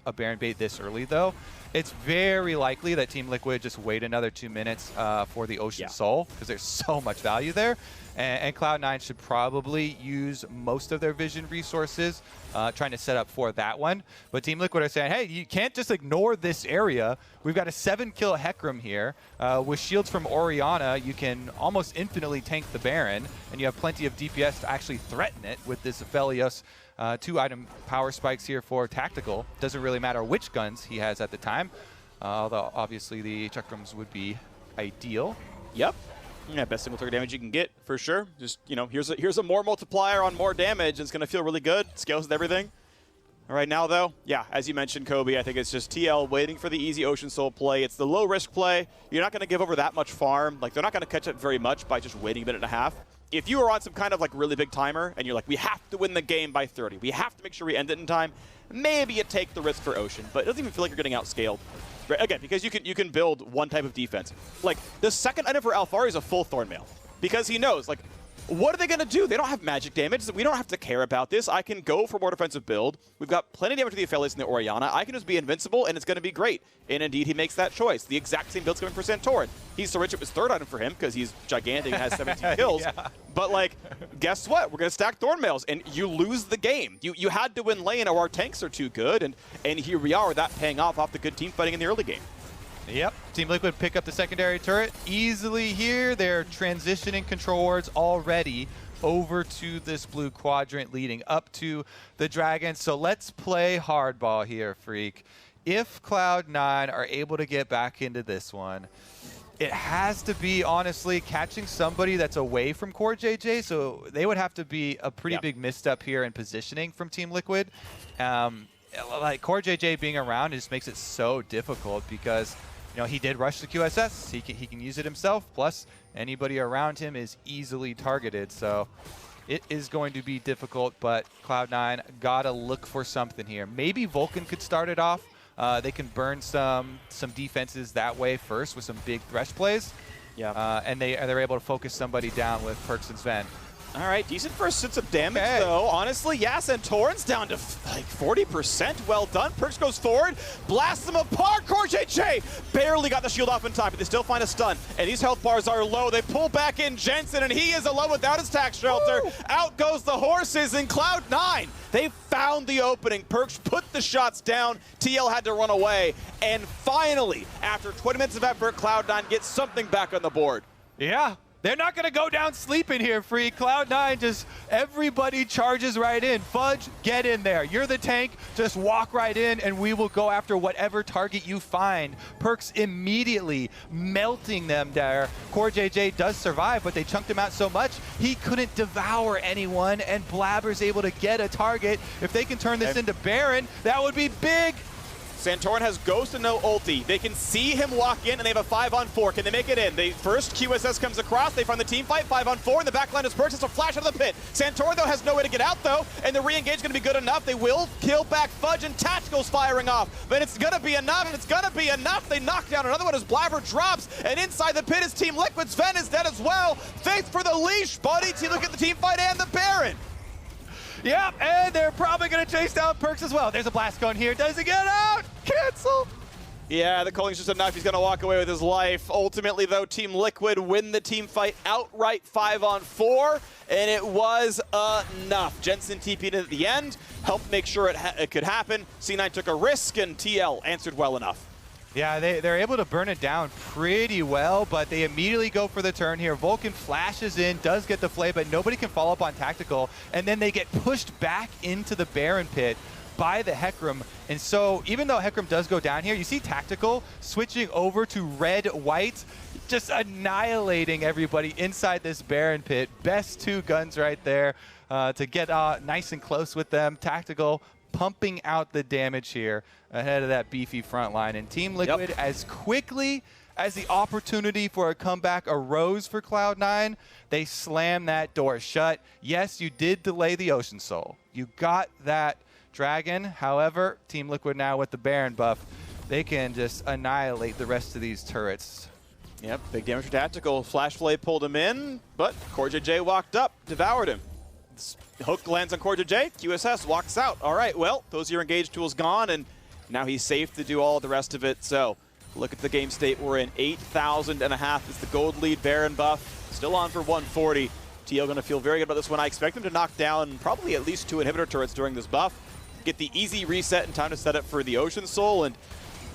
a Baron bait this early, though. It's very likely that Team Liquid just wait another 2 minutes for the Ocean Soul, because there's so much value there. And Cloud9 should probably use most of their vision resources trying to set up for that one. But Team Liquid are saying, hey, you can't just ignore this area. We've got a 7-kill Hecarim here. With shields from Orianna, you can almost infinitely tank the Baron, and you have plenty of DPS to actually threaten it with this Aphelios. 2-item power spikes here for Tactical. Doesn't really matter which guns he has at the time, although obviously the Chakrams would be ideal. Yep. Yeah, best single target damage you can get, for sure. Just, you know, here's a more multiplier on more damage, and it's going to feel really good. Scales with everything. All right, now, though, yeah, as you mentioned, Kobe, I think it's just TL waiting for the easy Ocean Soul play. It's the low-risk play. You're not going to give over that much farm. Like, they're not going to catch up very much by just waiting a minute and a half. If you are on some kind of, like, really big timer, and you're like, we have to win the game by 30, we have to make sure we end it in time, maybe you take the risk for Ocean, but it doesn't even feel like you're getting outscaled. Right? Again, because you can build one type of defense. Like, the second item for Alphari is a full Thornmail, because he knows, like, what are they going to do? They don't have magic damage. We don't have to care about this. I can go for more defensive build. We've got plenty of damage to the Aphelios and the Orianna. I can just be invincible, and it's going to be great. And indeed, he makes that choice. The exact same build's coming for Santorin. He's so rich it was third item for him because he's gigantic and has 17 kills. Yeah. But, like, guess what? We're going to stack Thornmails, and you lose the game. You had to win lane, or our tanks are too good, and here we are with that paying off the good team fighting in the early game. Yep, Team Liquid pick up the secondary turret easily here. They're transitioning control wards already over to this blue quadrant leading up to the dragon. So let's play hardball here, Freak. If Cloud9 are able to get back into this one, it has to be, honestly, catching somebody that's away from Core JJ. So they would have to be a pretty big misstep here in positioning from Team Liquid. Like Core JJ being around, it just makes it so difficult because, you know, he did rush the QSS. He can use it himself. Plus, anybody around him is easily targeted. So it is going to be difficult, but Cloud9 got to look for something here. Maybe Vulcan could start it off. They can burn some defenses that way first with some big Thresh plays. Yeah. And they're able to focus somebody down with Perks and Sven. All right, decent first sense of damage, though. Honestly, yeah, Santorin's down to like 40%. Well done. Perks goes forward, blasts them apart. Core JJ barely got the shield off in time, but they still find a stun. And these health bars are low. They pull back in Jensen, and he is alone without his tax shelter. Woo! Out goes the horses, and Cloud9, they found the opening. Perks put the shots down. TL had to run away. And finally, after 20 minutes of effort, Cloud9 gets something back on the board. Yeah. They're not going to go down sleeping here, Free. Cloud9 just, everybody charges right in. Fudge, get in there. You're the tank. Just walk right in, and we will go after whatever target you find. Perks immediately melting them there. Core JJ does survive, but they chunked him out so much, he couldn't devour anyone, and Blabber's able to get a target. If they can turn this into Baron, that would be big. Santorin has Ghost and no ulti. They can see him walk in, and they have a 5-on-4. Can they make it in? They first QSS comes across. They find the team fight, 5-on-4, and the backline is Perks. It's a flash out of the pit. Santorin, though, has no way to get out, though, and the re-engage is going to be good enough. They will kill back Fudge, and Tactical's firing off. But it's going to be enough. It's going to be enough. They knock down another one as Blabber drops, and inside the pit is Team Liquid. Sven is dead as well. Thanks for the leash, buddy. To look at the team fight and the Baron. Yep, and they're probably going to chase down Perks as well. There's a blast gun here. Does he get out? Cancel. Yeah, the calling's just enough. He's going to walk away with his life. Ultimately, though, Team Liquid win the team fight outright 5-on-4, and it was enough. Jensen TP'd at the end, helped make sure it could happen. C9 took a risk, and TL answered well enough. Yeah, they're able to burn it down pretty well, but they immediately go for the turn here. Vulcan flashes in, does get the flay, but nobody can follow up on Tactical, and then they get pushed back into the Baron pit by the Hecarim. And so even though Hecarim does go down here, you see Tactical switching over to red-white, just annihilating everybody inside this Baron pit. Best two guns right there to get nice and close with them. Tactical pumping out the damage here ahead of that beefy front line. And Team Liquid, as quickly as the opportunity for a comeback arose for Cloud9, they slammed that door shut. Yes, you did delay the Ocean Soul. You got that dragon. However, Team Liquid now with the Baron buff, they can just annihilate the rest of these turrets. Yep, big damage for Tactical. Flash Flay pulled him in, but CoreJJ walked up, devoured him. Hook lands on CoreJJ, QSS walks out. All right, well, those your engage tools gone, and now he's safe to do all the rest of it. So look at the game state we're in. 8,500 is the gold lead. Baron buff still on for 140. TL going to feel very good about this one. I expect him to knock down probably at least 2 inhibitor turrets during this buff. Get the easy reset in time to set up for the Ocean Soul, and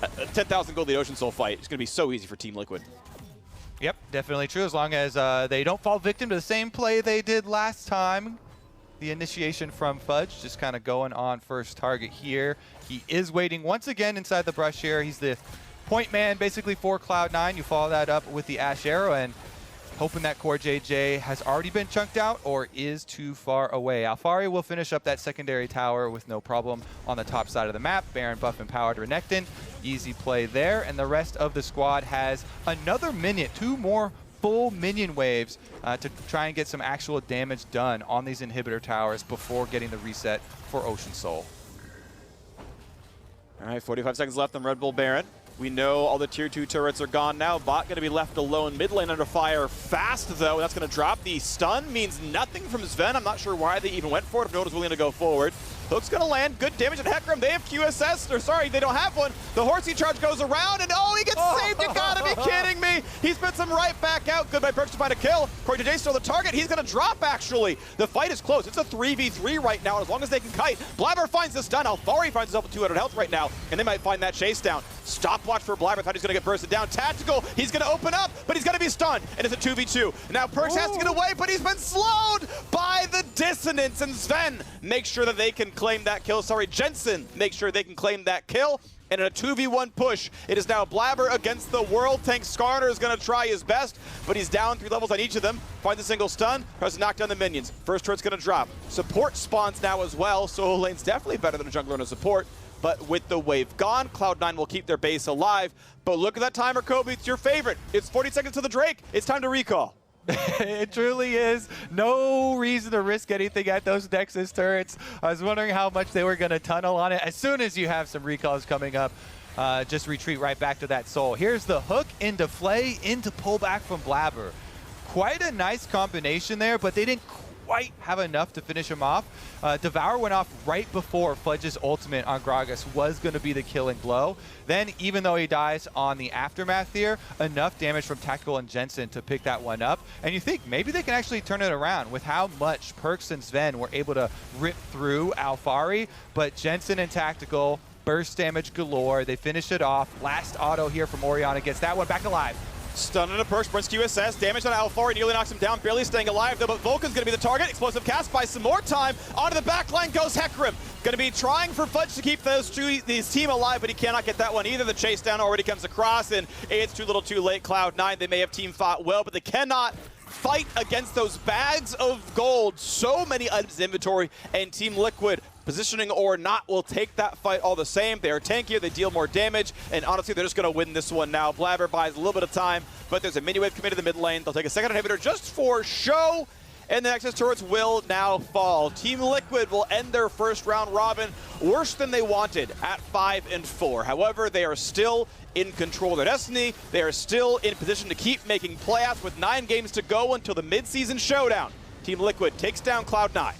a 10,000 gold lead Ocean Soul fight. It's going to be so easy for Team Liquid. Yep, definitely true. As long as they don't fall victim to the same play they did last time. The initiation from Fudge just kind of going on first target here. He is waiting once again inside the brush here. He's the point man basically for Cloud9. You follow that up with the Ash Arrow and hoping that CoreJJ has already been chunked out or is too far away. Alphari will finish up that secondary tower with no problem on the top side of the map. Baron buff empowered Renekton. Easy play there. And the rest of the squad has another minion, 2 more full minion waves to try and get some actual damage done on these inhibitor towers before getting the reset for Ocean Soul. All right, 45 seconds left on Red Bull Baron. We know all the tier 2 turrets are gone now. Bot going to be left alone. Mid lane under fire fast, though. That's going to drop. The stun means nothing from Sven. I'm not sure why they even went for it if no one was willing to go forward. Hook's going to land. Good damage at Hecarim. They have QSS. Or sorry, they don't have one. The Horsey charge goes around, and oh, he gets saved. You gotta be kidding me. He spits him right back out. Good by Perks to find a kill. CoreJJ still the target. He's going to drop, actually. The fight is close. It's a 3v3 right now, as long as they can kite. Blabber finds the stun. Alphari finds himself with 200 health right now, and they might find that chase down. Stopwatch for Blabber. Thought he's going to get bursted down. Tactical. He's going to open up, but he's going to be stunned, and it's a 2v2. Now Perks has to get away, but he's been slowed by the dissonance, and Sven makes sure that they can claim that kill. Sorry, Jensen makes sure they can claim that kill. And in a 2v1 push, it is now Blabber against the World Tank. Skarner is going to try his best, but he's down 3 levels on each of them. Finds a single stun, tries to knock down the minions. First turret's going to drop. Support spawns now as well, so lane's definitely better than a jungler and a support. But with the wave gone, Cloud9 will keep their base alive. But look at that timer, Kobe. It's your favorite. It's 40 seconds to the Drake. It's time to recall. It truly is. No reason to risk anything at those Nexus turrets. I was wondering how much they were going to tunnel on it. As soon as you have some recalls coming up, just retreat right back to that soul. Here's the hook into Flay, into pullback from Blabber. Quite a nice combination there, but they didn't quite have enough to finish him off. Devour went off right before Fudge's ultimate on Gragas was going to be the killing blow. Then, even though he dies on the aftermath here, enough damage from Tactical and Jensen to pick that one up. And you think maybe they can actually turn it around with how much Perks and Sven were able to rip through Alphari. But Jensen and Tactical, burst damage galore. They finish it off. Last auto here from Orianna gets that one back alive. Stun into Perks, burns QSS, damage on Alphari, nearly knocks him down, barely staying alive though, but Vulcan's gonna be the target. Explosive cast buys some more time. Onto the back line goes Hecarim. Gonna be trying for Fudge to keep this team alive, but he cannot get that one either. The chase down already comes across, and it's too little too late. Cloud9, they may have team fought well, but they cannot fight against those bags of gold. So many items in inventory, and Team Liquid, positioning or not, will take that fight all the same. They are tankier, they deal more damage, and honestly, they're just going to win this one now. Blabber buys a little bit of time, but there's a mini wave committed to the mid lane. They'll take a second inhibitor just for show, and the Nexus turrets will now fall. Team Liquid will end their first round robin worse than they wanted at 5-4. However, they are still in control of their destiny. They are still in position to keep making playoffs with 9 games to go until the mid-season showdown. Team Liquid takes down Cloud9.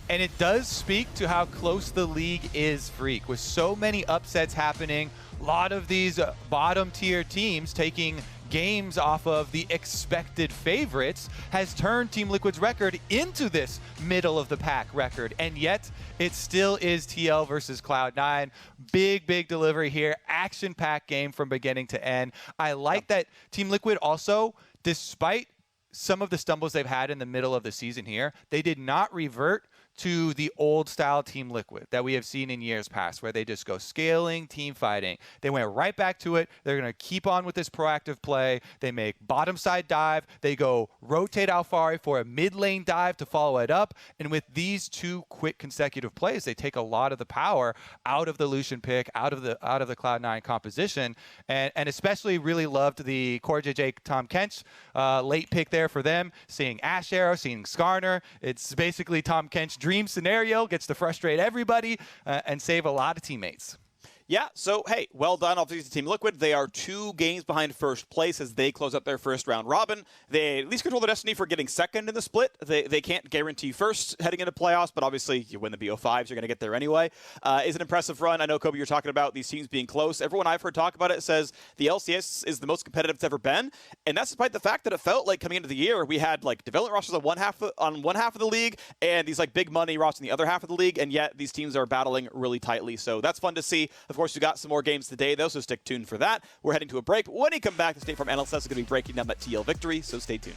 And it does speak to how close the league is, Freak. With so many upsets happening, a lot of these bottom tier teams taking games off of the expected favorites has turned Team Liquid's record into this middle of the pack record. And yet it still is TL versus Cloud9. Big delivery here. Action-packed game from beginning to end. I like that Team Liquid also, despite some of the stumbles they've had in the middle of the season here, they did not revert to the old style Team Liquid that we have seen in years past, where they just go scaling, team fighting. They went right back to it. They're going to keep on with this proactive play. They make bottom side dive. They go rotate Alphari for a mid lane dive to follow it up. And with these 2 quick consecutive plays, they take a lot of the power out of the Lucian pick, out of the Cloud9 composition. And especially really loved the CoreJJ Tom Kench late pick there for them. Seeing Ash Arrow, seeing Skarner. It's basically Tom Kench dream scenario, gets to frustrate everybody and save a lot of teammates. Yeah, so hey, well done, obviously, to Team Liquid. They are 2 games behind first place as they close out their first round robin. They at least control their destiny for getting second in the split. They can't guarantee first heading into playoffs, but obviously you win the BO5s, you're going to get there anyway. Is an impressive run. I know, Kobe, you're talking about these teams being close. Everyone I've heard talk about it says the LCS is the most competitive it's ever been, and that's despite the fact that it felt like coming into the year we had like development rosters on one half of the league and these like big money rosters in the other half of the league, and yet these teams are battling really tightly. So that's fun to see. Of course, we got some more games today, though, so stick tuned for that. We're heading to a break. But when we come back, the State Farm analyst is going to be breaking down that TL victory, so stay tuned.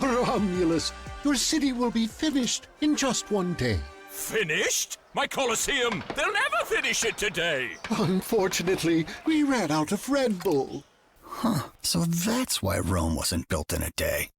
Romulus, your city will be finished in just 1 day. Finished? My Colosseum! They'll never finish it today! Unfortunately, we ran out of Red Bull. Huh, so that's why Rome wasn't built in a day.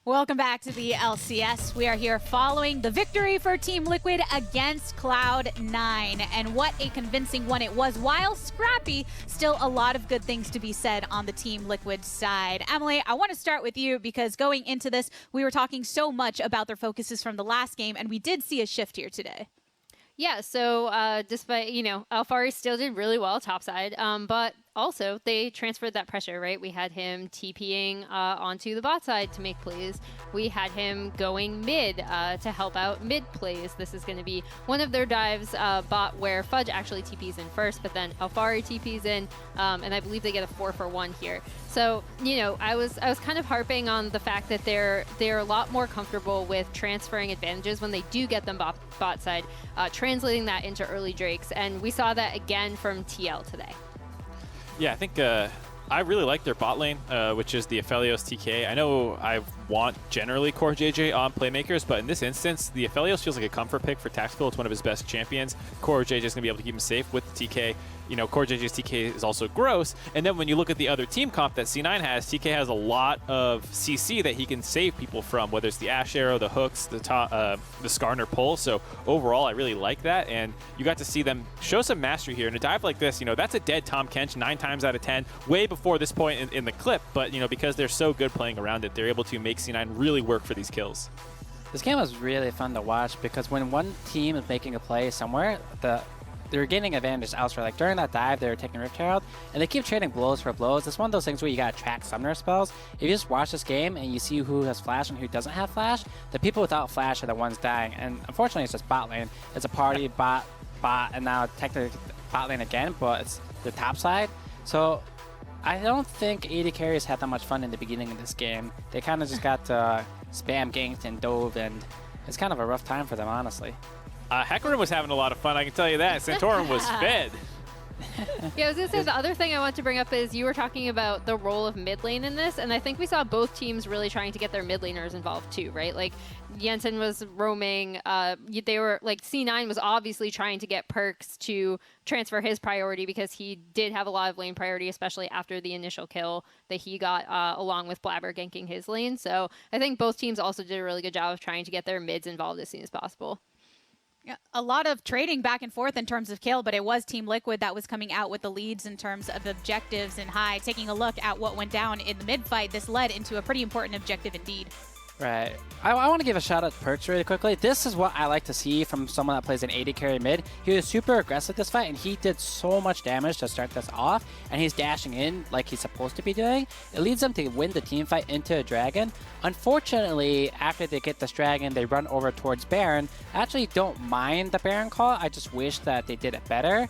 Welcome back to the LCS. We are here following the victory for Team Liquid against Cloud9. And what a convincing one it was. While scrappy, still a lot of good things to be said on the Team Liquid side. Emily, I want to start with you because going into this, we were talking so much about their focuses from the last game, and we did see a shift here today. Yeah, so despite, Alfari still did really well topside, but also they transferred that pressure, right? We had him TPing onto the bot side to make plays. We had him going mid to help out mid plays. This is going to be one of their dives bot where Fudge actually TPs in first, but then Alfari TPs in, and I believe they get a 4-for-1 here. So, I was kind of harping on the fact that they're a lot more comfortable with transferring advantages when they do get them bot side, translating that into early drakes, and we saw that again from TL today. Yeah, I think I really like their bot lane, which is the Aphelios TK. I know I want generally Core JJ on playmakers, but in this instance, the Aphelios feels like a comfort pick for Tactical. It's one of his best champions. Core JJ is going to be able to keep him safe with the TK. You know, Core JJ's TK is also gross. And then when you look at the other team comp that C9 has, TK has a lot of CC that he can save people from, whether it's the Ash Arrow, the hooks, the Skarner pull. So overall, I really like that. And you got to see them show some mastery here. In a dive like this, you know, that's a dead Tahm Kench 9 times out of 10, way before this point in the clip. But, you know, because they're so good playing around it, they're able to make C9 really work for these kills. This game was really fun to watch because when one team is making a play somewhere, they're gaining advantage elsewhere. Like during that dive, they were taking Rift Herald, and they keep trading blows for blows. It's one of those things where you gotta track summoner spells. If you just watch this game and you see who has flash and who doesn't have flash, the people without flash are the ones dying. And unfortunately, it's just bot lane. It's a party, bot, and now technically bot lane again, but it's the top side. So I don't think AD carries had that much fun in the beginning of this game. They kind of just got spam ganked and dove, and it's kind of a rough time for them, honestly. Hecarim was having a lot of fun, I can tell you that. Santorum was fed. Yeah, I was going to say the other thing I want to bring up is you were talking about the role of mid lane in this, and I think we saw both teams really trying to get their mid laners involved too, right? Like Jensen was roaming, they were like C9 was obviously trying to get Perks to transfer his priority because he did have a lot of lane priority, especially after the initial kill that he got along with Blabber ganking his lane. So I think both teams also did a really good job of trying to get their mids involved as soon as possible. Yeah, a lot of trading back and forth in terms of kill, but it was Team Liquid that was coming out with the leads in terms of objectives and high. Taking a look at what went down in the mid fight, this led into a pretty important objective indeed. Right. I want to give a shout out to Perks really quickly. This is what I like to see from someone that plays an AD carry mid. He was super aggressive this fight, and he did so much damage to start this off, and he's dashing in like he's supposed to be doing. It leads them to win the team fight into a dragon. Unfortunately, after they get this dragon, they run over towards Baron. I actually don't mind the Baron call. I just wish that they did it better.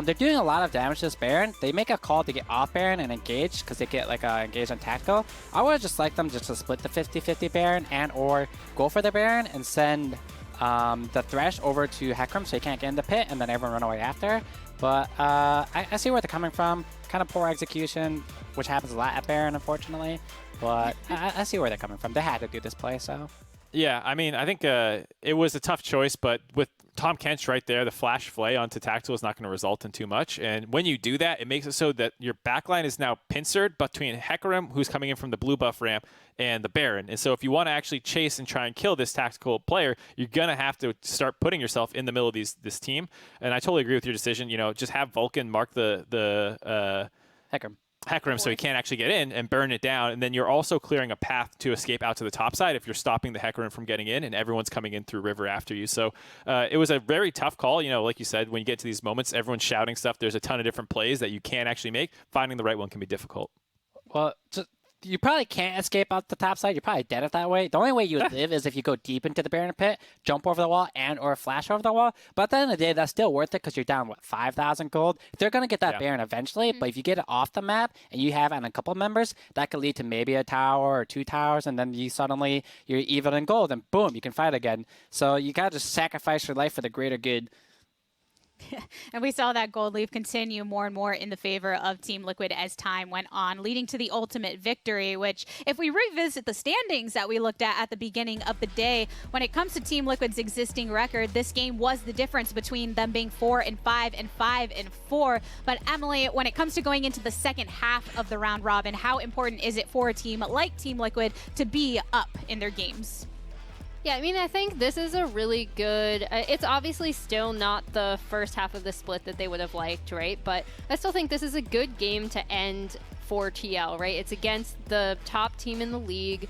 They're doing a lot of damage to this Baron. They make a call to get off Baron and engage because they get like engaged on tactical. I would just like them just to split the 50-50 Baron and or go for the Baron and send the Thresh over to Hecarim so he can't get in the pit and then everyone run away after. But I see where they're coming from. Kind of poor execution, which happens a lot at Baron, unfortunately. But I see where they're coming from. They had to do this play, so. Yeah, I mean, I think it was a tough choice, but with Tahm Kench right there, the flash flay onto Tactical is not going to result in too much. And when you do that, it makes it so that your backline is now pincered between Hecarim, who's coming in from the blue buff ramp, and the Baron. And so if you want to actually chase and try and kill this Tactical player, you're going to have to start putting yourself in the middle of this team. And I totally agree with your decision. You know, just have Vulcan mark the Hecarim so he can't actually get in and burn it down, and then you're also clearing a path to escape out to the top side if you're stopping the Hecarim from getting in and everyone's coming in through river after you. So it was a very tough call. You know, like you said, when you get to these moments, everyone's shouting stuff. There's a ton of different plays that you can't actually make. Finding the right one can be difficult. Well, you probably can't escape out the top side. You're probably dead that way. The only way you would live is if you go deep into the Baron pit, jump over the wall, and or flash over the wall. But at the end of the day, that's still worth it because you're down, what, 5,000 gold? They're going to get that Baron eventually, but if you get it off the map and you have it on a couple members, that could lead to maybe a tower or 2 towers, and then you're even in gold, and boom, you can fight again. So you got to just sacrifice your life for the greater good. And we saw that gold leaf continue more and more in the favor of Team Liquid as time went on, leading to the ultimate victory, which if we revisit the standings that we looked at the beginning of the day, when it comes to Team Liquid's existing record, this game was the difference between them being 4-5 and 5-4. But Emily, when it comes to going into the second half of the round robin, how important is it for a team like Team Liquid to be up in their games? Yeah, I mean, I think this is a really good... it's obviously still not the first half of the split that they would have liked, right? But I still think this is a good game to end for TL, right? It's against the top team in the league,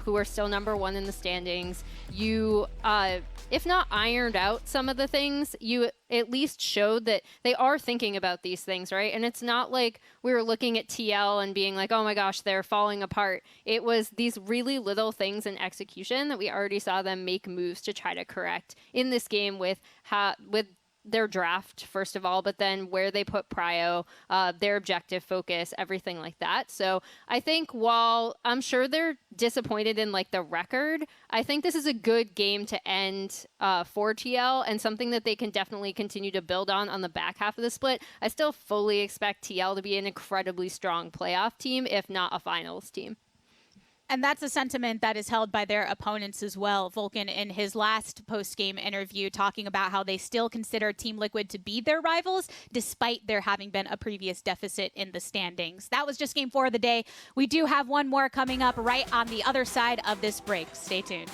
who are still #1 in the standings. You, if not ironed out some of the things, you at least showed that they are thinking about these things, right? And it's not like we were looking at TL and being like, oh my gosh, they're falling apart. It was these really little things in execution that we already saw them make moves to try to correct in this game with their draft, first of all, but then where they put prio, their objective focus, everything like that. So I think while I'm sure they're disappointed in like the record, I think this is a good game to end for TL and something that they can definitely continue to build on the back half of the split. I still fully expect TL to be an incredibly strong playoff team, if not a finals team. And that's a sentiment that is held by their opponents as well. Vulcan, in his last post-game interview, talking about how they still consider Team Liquid to be their rivals, despite there having been a previous deficit in the standings. That was just Game 4 of the day. We do have one more coming up right on the other side of this break. Stay tuned.